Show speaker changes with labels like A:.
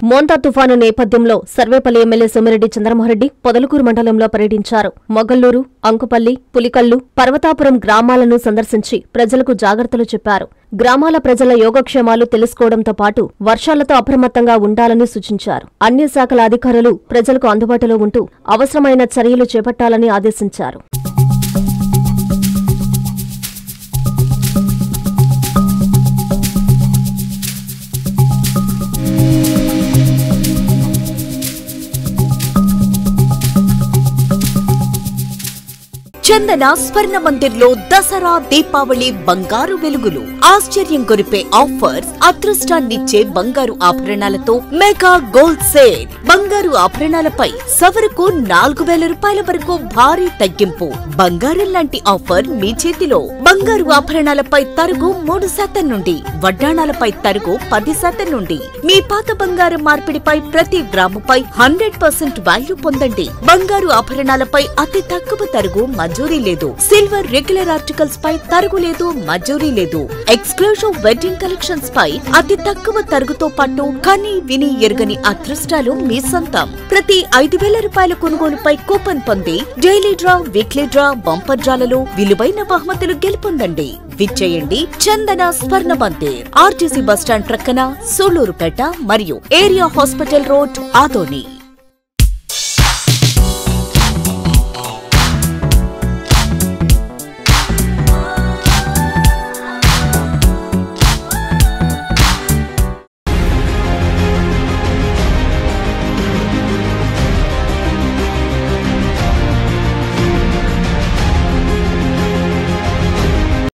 A: మోంతా తుఫాను నేపథ్యంలో సర్వేపల్లి ఎమ్మెల్యే సోమిరెడ్డి చంద్రమోహన్రెడ్డి పొదలకూరు మండలంలో పర్యటించారు. మొగల్లూరు, అంకుపల్లి, పులికల్లు, పర్వతాపురం గ్రామాలను సందర్శించి ప్రజలకు జాగ్రత్తలు చెప్పారు. గ్రామాల ప్రజల యోగక్షేమాలు తెలుసుకోవడంతో పాటు వర్షాలతో అప్రమత్తంగా ఉండాలని సూచించారు. అన్ని శాఖల అధికారులు ప్రజలకు అందుబాటులో ఉంటూ అవసరమైన చర్యలు చేపట్టాలని ఆదేశించారు.
B: చందన స్వర్ణ మందిర్లో దసరా దీపావళి బంగారు వెలుగులు, ఆశ్చర్యం కొరిపే ఆఫర్స్, అదృష్టాన్నిచ్చే బంగారు ఆభరణాలతో మెగా గోల్డ్ సేల్. బంగారు ఆభరణాలపై సవరుకు 4000 రూపాయల వరకు భారీ తగ్గింపు. బంగారం లాంటి ఆఫర్ మీ చేతిలో. బంగారు ఆభరణాలపై తరుగు 3% నుండి, వడ్డాణాలపై తరుగు 10% నుండి. మీ పాత బంగారం మార్పిడిపై ప్రతి గ్రాముపై 100% వాల్యూ పొందండి. బంగారు ఆభరణాలపై అతి తక్కువ తరుగు మంజూరీ లేదు. సిల్వర్ రెగ్యులర్ ఆర్టికల్స్ పై తరుగు లేదు, మంజూరీ లేదు. ఎక్స్క్లూజివ్ వెడ్డింగ్ కలెక్షన్స్ పై అతి తక్కువ తరుగుతో పాటు కని విని ఎరుగని అదృష్టాలు మీ సొంతం. ప్రతి 5000 రూపాయల కొనుగోలుపై కూపన్ పొంది daily draw, weekly draw, bumper డ్రాలలో విలువైన బహుమతులు గెలుపొందండి. విచ్చేయండి చందన స్వర్ణ మందిర్, ఆర్టీసీ బస్టాండ్ ప్రక్కన, సూళ్లూరుపేట మరియు ఏరియా హాస్పిటల్ రోడ్, ఆదోని.